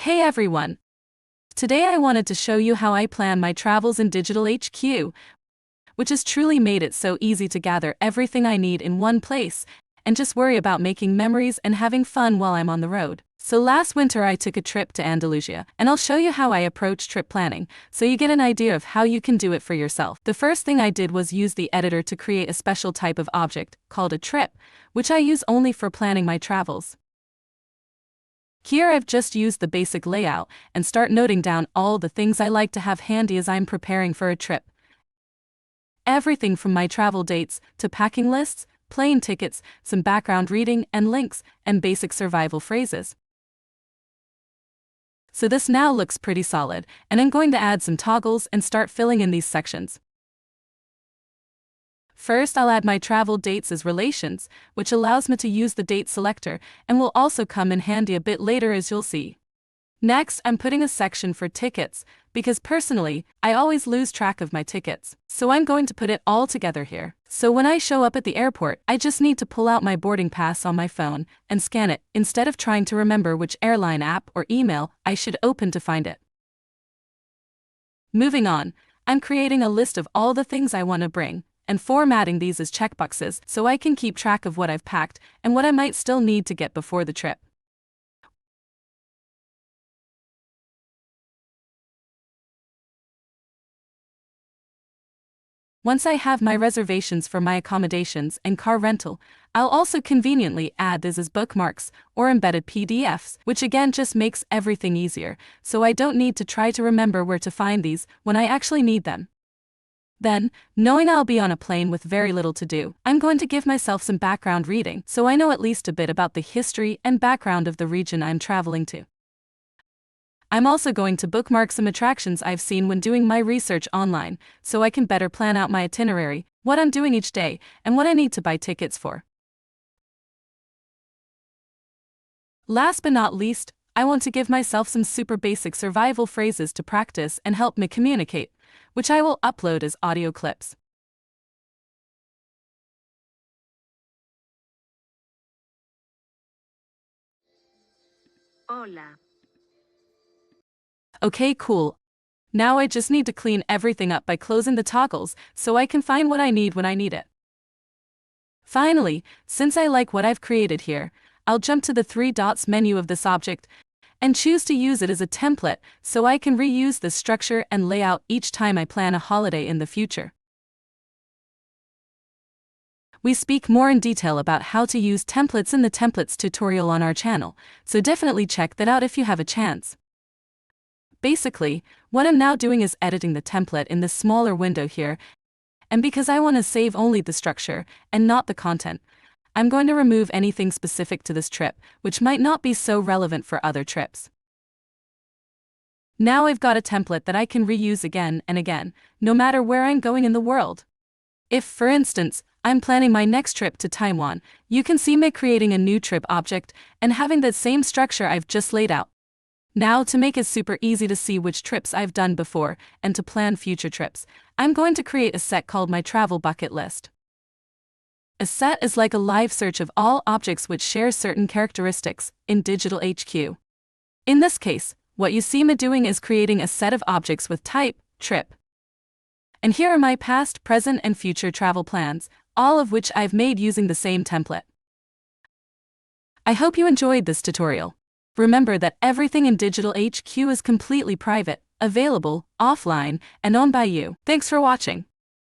Hey everyone! Today I wanted to show you how I plan my travels in Digital HQ, which has truly made it so easy to gather everything I need in one place, and just worry about making memories and having fun while I'm on the road. So last winter I took a trip to Andalusia, and I'll show you how I approach trip planning, so you get an idea of how you can do it for yourself. The first thing I did was use the editor to create a special type of object, called a trip, which I use only for planning my travels. Here I've just used the basic layout and start noting down all the things I like to have handy as I'm preparing for a trip. Everything from my travel dates to packing lists, plane tickets, some background reading and links, and basic survival phrases. So this now looks pretty solid, and I'm going to add some toggles and start filling in these sections. First, I'll add my travel dates as relations, which allows me to use the date selector and will also come in handy a bit later as you'll see. Next, I'm putting a section for tickets, because personally, I always lose track of my tickets, so I'm going to put it all together here. So when I show up at the airport, I just need to pull out my boarding pass on my phone and scan it, instead of trying to remember which airline app or email I should open to find it. Moving on, I'm creating a list of all the things I want to bring, and formatting these as checkboxes so I can keep track of what I've packed and what I might still need to get before the trip. Once I have my reservations for my accommodations and car rental, I'll also conveniently add these as bookmarks or embedded PDFs, which again just makes everything easier, so I don't need to try to remember where to find these when I actually need them. Then, knowing I'll be on a plane with very little to do, I'm going to give myself some background reading so I know at least a bit about the history and background of the region I'm traveling to. I'm also going to bookmark some attractions I've seen when doing my research online, so I can better plan out my itinerary, what I'm doing each day, and what I need to buy tickets for. Last but not least, I want to give myself some super basic survival phrases to practice and help me communicate, which I will upload as audio clips. Hola. Okay, cool. Now I just need to clean everything up by closing the toggles so I can find what I need when I need it. Finally, since I like what I've created here, I'll jump to the 3 dots menu of this object and choose to use it as a template so I can reuse this structure and layout each time I plan a holiday in the future. We speak more in detail about how to use templates in the templates tutorial on our channel, so definitely check that out if you have a chance. Basically, what I'm now doing is editing the template in this smaller window here, and because I want to save only the structure and not the content, I'm going to remove anything specific to this trip, which might not be so relevant for other trips. Now I've got a template that I can reuse again and again, no matter where I'm going in the world. If, for instance, I'm planning my next trip to Taiwan, you can see me creating a new trip object and having the same structure I've just laid out. Now, to make it super easy to see which trips I've done before and to plan future trips, I'm going to create a set called my travel bucket list. A set is like a live search of all objects which share certain characteristics in Digital HQ. In this case, what you see me doing is creating a set of objects with type, trip. And here are my past, present, and future travel plans, all of which I've made using the same template. I hope you enjoyed this tutorial. Remember that everything in Digital HQ is completely private, available, offline, and owned by you. Thanks for watching.